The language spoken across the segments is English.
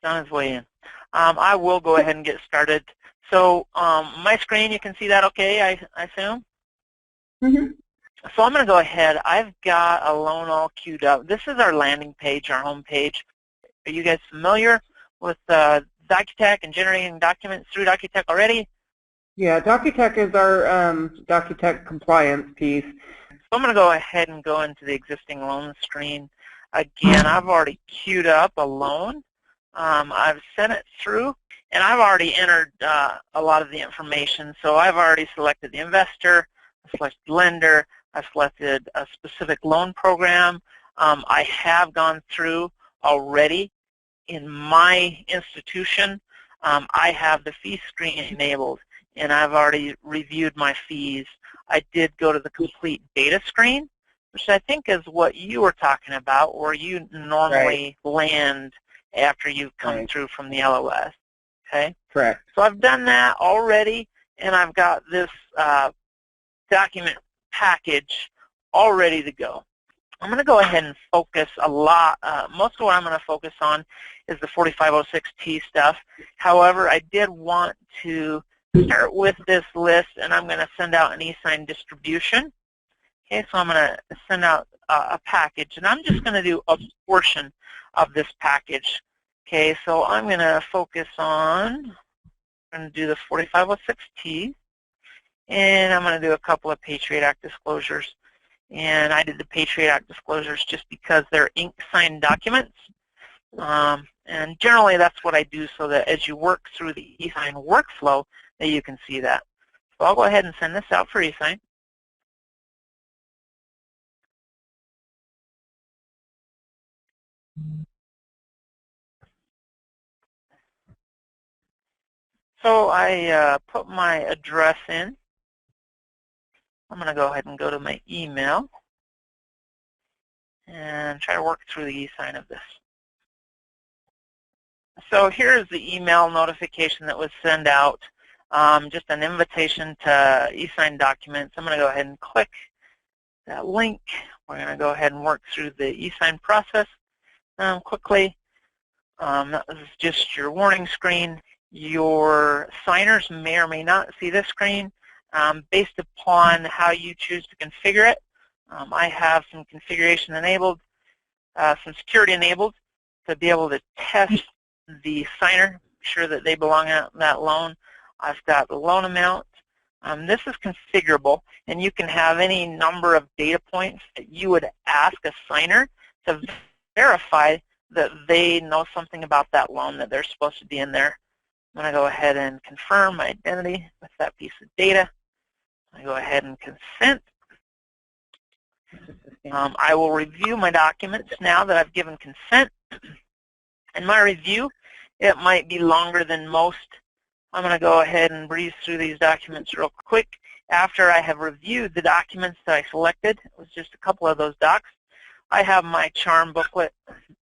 on his way in. I will go ahead and get started. So my screen, you can see that okay, I assume? Mm-hmm. So I'm going to go ahead. I've got a loan all queued up. This is our landing page, our home page. Are you guys familiar with Docutech and generating documents through Docutech already? Yeah, Docutech is our Docutech compliance piece. So I'm going to go ahead and go into the existing loan screen. Again, I've already queued up a loan. I've sent it through, and I've already entered a lot of the information. So I've already selected the investor, I selected lender, I've selected a specific loan program. I have gone through already in my institution. I have the fee screen enabled, and I've already reviewed my fees. I did go to the complete data screen, which I think is what you were talking about, where you normally land after you've come through from the LOS. Okay? Correct. So I've done that already, and I've got this document package all ready to go. I'm going to go ahead and focus a lot. Most of what I'm going to focus on is the 4506T stuff. However, I did want to start with this list, and I'm going to send out an e-sign distribution. Okay, so I'm going to send out a package, and I'm just going to do a portion of this package. Okay, so I'm going to focus on, I'm going to do the 4506T, and I'm going to do a couple of Patriot Act disclosures. And I did the Patriot Act disclosures just because they're ink-signed documents. And generally that's what I do so that as you work through the e-sign workflow that you can see that. So I'll go ahead and send this out for e-sign. So I put my address in. I'm going to go ahead and go to my email and try to work through the e-sign of this. So here's the email notification that was sent out, just an invitation to e-sign documents. I'm going to go ahead and click that link. We're going to go ahead and work through the e-sign process quickly. That is just your warning screen. Your signers may or may not see this screen based upon how you choose to configure it. I have some configuration enabled, some security enabled to be able to test the signer, make sure that they belong on that loan. I've got the loan amount. This is configurable, and you can have any number of data points that you would ask a signer to verify that they know something about that loan, that they're supposed to be in there. I'm going to go ahead and confirm my identity with that piece of data. I go ahead and consent. I will review my documents now that I've given consent. In my review, it might be longer than most. I'm going to go ahead and breeze through these documents real quick. After I have reviewed the documents that I selected, it was just a couple of those docs, I have my CHARM booklet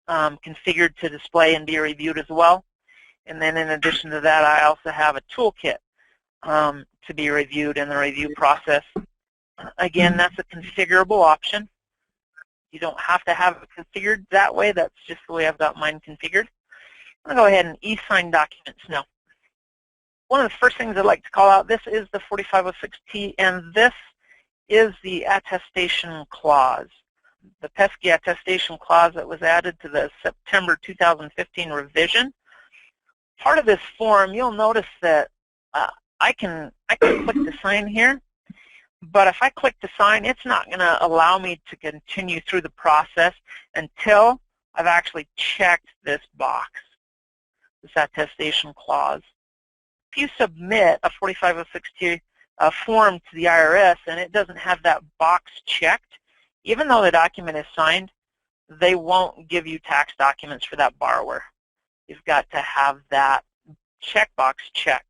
configured to display and be reviewed as well. And then in addition to that, I also have a toolkit to be reviewed in the review process. Again, that's a configurable option. You don't have to have it configured that way. That's just the way I've got mine configured. I'm going to go ahead and e-sign documents now. One of the first things I'd like to call out, this is the 4506T, and this is the attestation clause. The pesky attestation clause that was added to the September 2015 revision. Part of this form, you'll notice that I can click to sign here, but if I click to sign, it's not going to allow me to continue through the process until I've actually checked this box, this attestation clause. If you submit a 4506T form to the IRS and it doesn't have that box checked, even though the document is signed, they won't give you tax documents for that borrower. You've got to have that checkbox checked.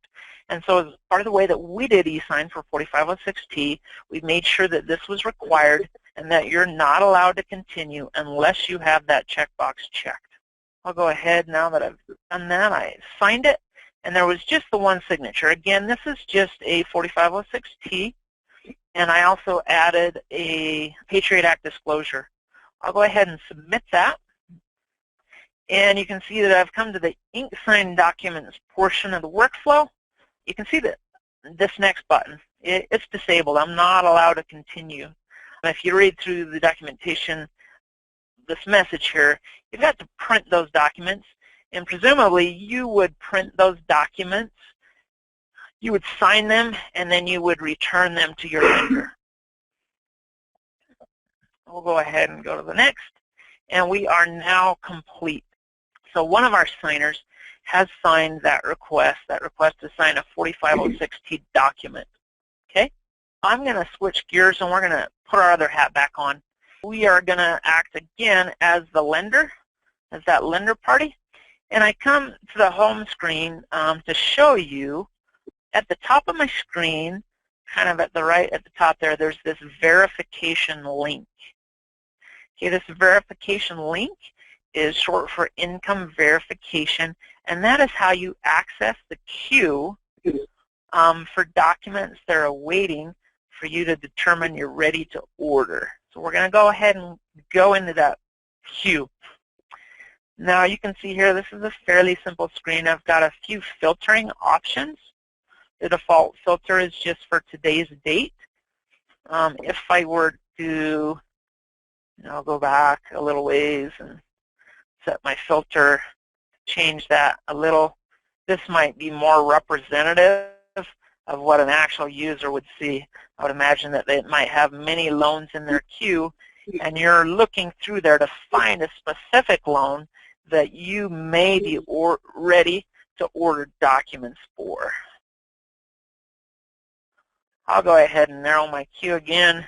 And so as part of the way that we did e-sign for 4506T, we made sure that this was required and that you're not allowed to continue unless you have that checkbox checked. I'll go ahead now that I've done that. I signed it, and there was just the one signature. Again, this is just a 4506T, and I also added a Patriot Act disclosure. I'll go ahead and submit that. And you can see that I've come to the ink signed documents portion of the workflow. You can see that this next button, it's disabled. I'm not allowed to continue. And if you read through the documentation, this message here, you've got to print those documents, and presumably you would print those documents, you would sign them, and then you would return them to your vendor. We'll go ahead and go to the next, and we are now complete. So one of our signers has signed that request to sign a 4506T document. Okay? I'm going to switch gears, and we're going to put our other hat back on. We are going to act again as the lender, as that lender party. And I come to the home screen to show you at the top of my screen, kind of at the top there, there's this verification link. Okay, this verification link is short for income verification, and that is how you access the queue for documents that are waiting for you to determine you're ready to order. So we're going to go ahead and go into that queue. Now you can see here, this is a fairly simple screen. I've got a few filtering options. The default filter is just for today's date. If I were to, I'll go back a little ways and set my filter, change that a little. This might be more representative of what an actual user would see. I would imagine that they might have many loans in their queue, and you're looking through there to find a specific loan that you may be ready to order documents for. I'll go ahead and narrow my queue again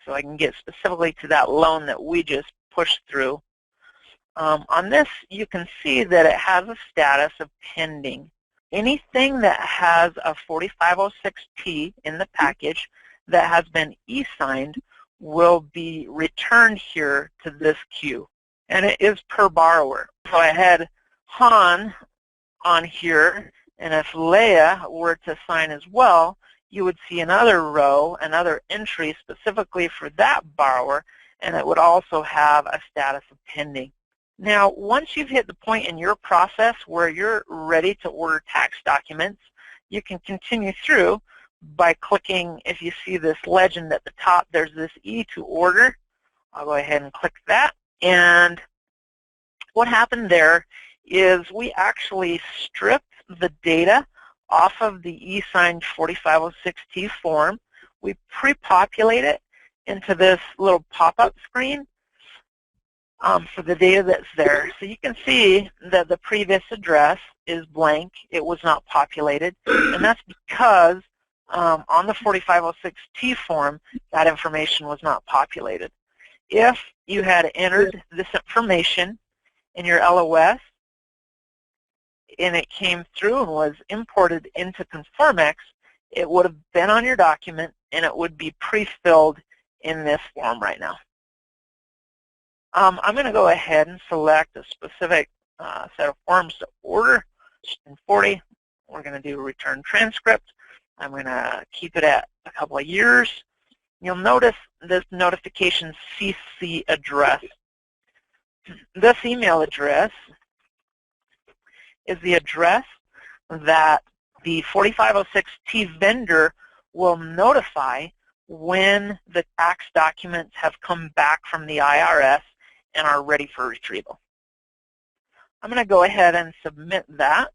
so I can get specifically to that loan that we just pushed through. On this, you can see that it has a status of pending. Anything that has a 4506T in the package that has been e-signed will be returned here to this queue, and it is per borrower. So I had Han on here, and if Leah were to sign as well, you would see another row, another entry specifically for that borrower, and it would also have a status of pending. Now, once you've hit the point in your process where you're ready to order tax documents, you can continue through by clicking, if you see this legend at the top, there's this E to order. I'll go ahead and click that. And what happened there is we actually stripped the data off of the e-signed 4506T form. We pre-populate it into this little pop-up screen for the data that's there. So you can see that the previous address is blank. It was not populated. And that's because on the 4506T form, that information was not populated. If you had entered this information in your LOS and it came through and was imported into Conformex, it would have been on your document and it would be pre-filled in this form right now. I'm going to go ahead and select a specific set of forms to order. In 40, we're going to do a return transcript. I'm going to keep it at a couple of years. You'll notice this notification CC address. This email address is the address that the 4506T vendor will notify when the tax documents have come back from the IRS and are ready for retrieval. I'm going to go ahead and submit that.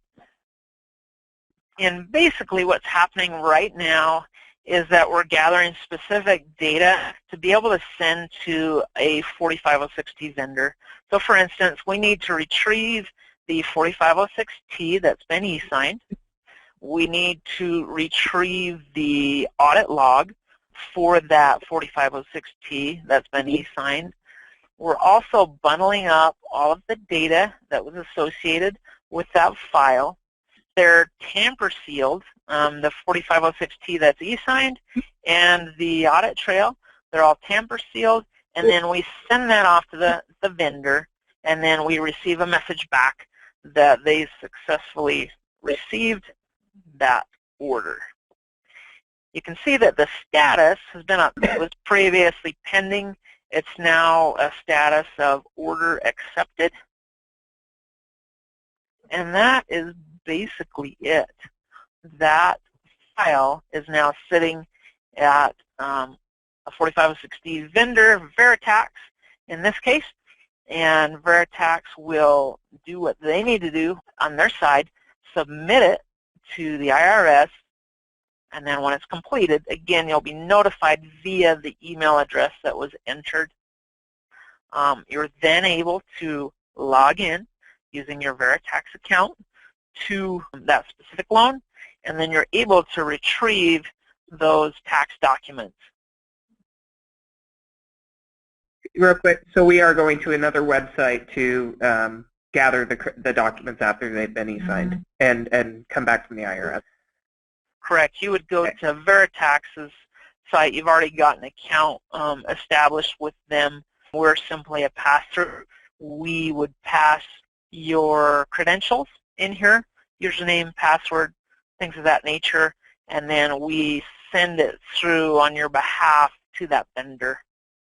And basically what's happening right now is that we're gathering specific data to be able to send to a 4506T vendor. So for instance, we need to retrieve the 4506T that's been e-signed. We need to retrieve the audit log for that 4506T that's been e-signed. We're also bundling up all of the data that was associated with that file. They're tamper sealed, the 4506T that's e-signed and the audit trail, they're all tamper sealed, and then we send that off to the vendor, and then we receive a message back that they successfully received that order. You can see that the status has been up. It was previously pending. It's now a status of order accepted. And that is basically it. That file is now sitting at a 4506D vendor, Veritax in this case, and Veritax will do what they need to do on their side, submit it to the IRS, and then when it's completed, again, you'll be notified via the email address that was entered. You're then able to log in using your Veritax account to that specific loan, and then you're able to retrieve those tax documents. Real quick, so we are going to another website to gather the documents after they've been e-signed and come back from the IRS. Correct. You would go to Veritax's site. You've already got an account established with them. We're simply a pass-through. We would pass your credentials in here, username, password, things of that nature, and then we send it through on your behalf to that vendor.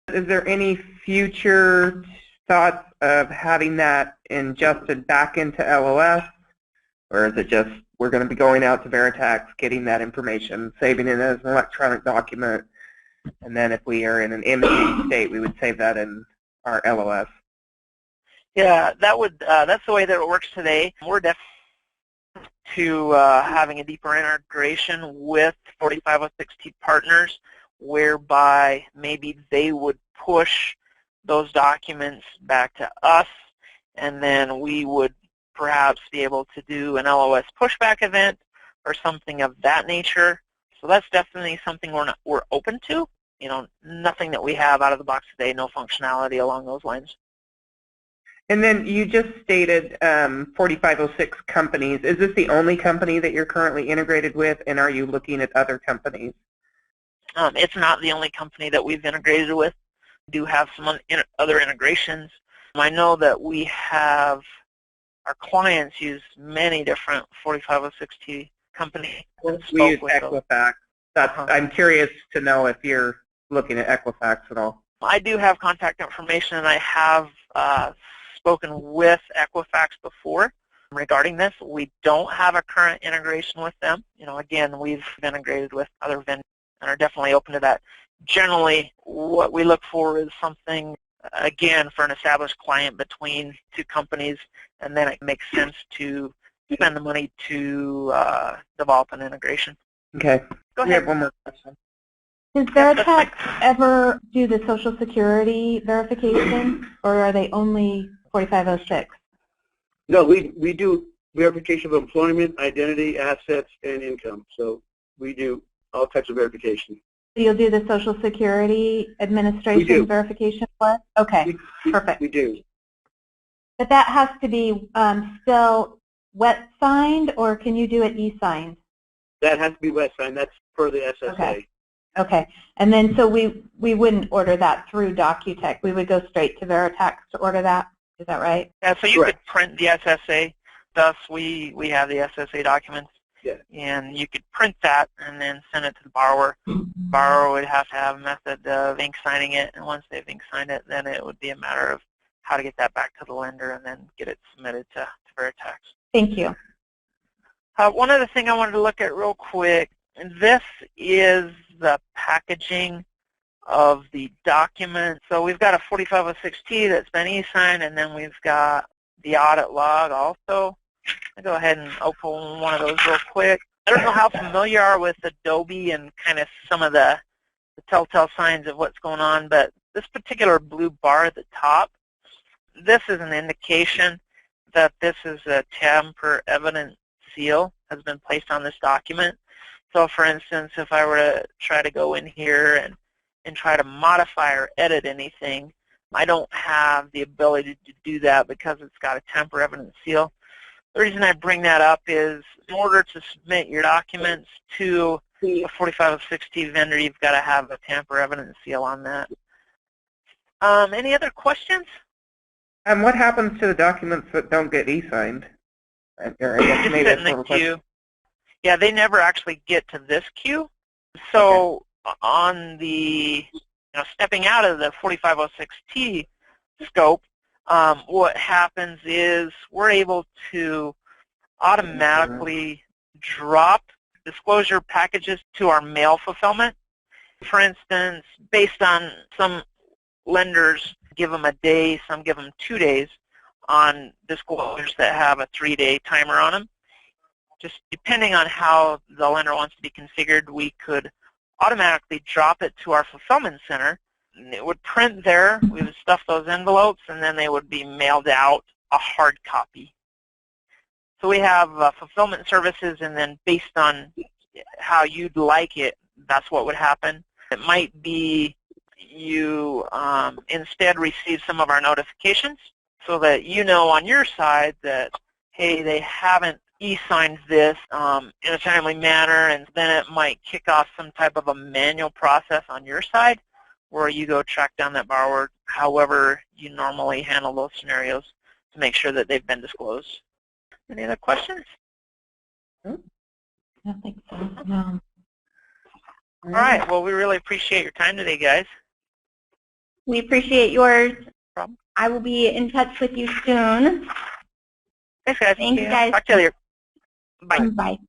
Is there any future thoughts of having that ingested back into LOS, or is it just we're going to be going out to Veritax, getting that information, saving it as an electronic document, and then if we are in an imaging state, we would save that in our LOS? Yeah, that's the way that it works today. We're definitely to having a deeper integration with 4506T partners, whereby maybe they would push those documents back to us, and then we would perhaps be able to do an LOS pushback event or something of that nature. So that's definitely something we're open to. You know, nothing that we have out of the box today, no functionality along those lines. And then you just stated 4506 companies. Is this the only company that you're currently integrated with, and are you looking at other companies? It's not the only company that we've integrated with. We do have some other integrations. I know that we have our clients use many different 4506T companies. We use Equifax. I'm curious to know if you're looking at Equifax at all. I do have contact information, and I have spoken with Equifax before regarding this. We don't have a current integration with them. You know, again, we've integrated with other vendors and are definitely open to that. Generally, what we look for is something, again, for an established client between two companies, and then it makes sense to spend the money to develop an integration. Okay. Go ahead. We have one more question. Does Veritax ever do the Social Security verification, or are they only 4506? No, we do verification of employment, identity, assets, and income. So we do all types of verification. You'll do the Social Security Administration verification for us? Okay, perfect. We do. But that has to be still wet signed, or can you do it e-signed? That has to be wet signed. That's per the SSA. Okay. Okay, and then so we wouldn't order that through Docutech. We would go straight to Veritax to order that. Is that right? Yeah, so you could print the SSA. Thus, we have the SSA documents. Yeah. And you could print that and then send it to the borrower. Borrower would have to have a method of ink signing it, and once they've ink signed it, then it would be a matter of how to get that back to the lender and then get it submitted to Veritax. Thank you. One other thing I wanted to look at real quick, and this is the packaging of the document. So we've got a 4506T that's been e-signed, and then we've got the audit log also. I'll go ahead and open one of those real quick. I don't know how familiar you are with Adobe and kind of some of the telltale signs of what's going on, but this particular blue bar at the top, this is an indication that this is a tamper evident seal has been placed on this document. So for instance, if I were to try to go in here and try to modify or edit anything, I don't have the ability to do that because it's got a tamper evident seal. The reason I bring that up is in order to submit your documents to a 4506T vendor, you've got to have a tamper evident seal on that. Any other questions? What happens to the documents that don't get e-signed? Just sit in the queue. Yeah, they never actually get to this queue. So on the, stepping out of the 4506T scope, what happens is we're able to automatically drop disclosure packages to our mail fulfillment. For instance, based on some lenders give them a day, some give them 2 days on disclosures that have a 3-day timer on them. Just depending on how the lender wants to be configured, we could automatically drop it to our fulfillment center. And it would print there, we would stuff those envelopes, and then they would be mailed out a hard copy. So we have fulfillment services, and then based on how you'd like it, that's what would happen. It might be you instead receive some of our notifications so that you know on your side that, hey, they haven't e-signed this in a timely manner, and then it might kick off some type of a manual process on your side where you go track down that borrower however you normally handle those scenarios to make sure that they've been disclosed. Any other questions? I don't think so. No. All right. Well, we really appreciate your time today, guys. We appreciate yours. No problem. I will be in touch with you soon. Thanks, guys. Thanks, guys. Talk to you later. Bye. Bye.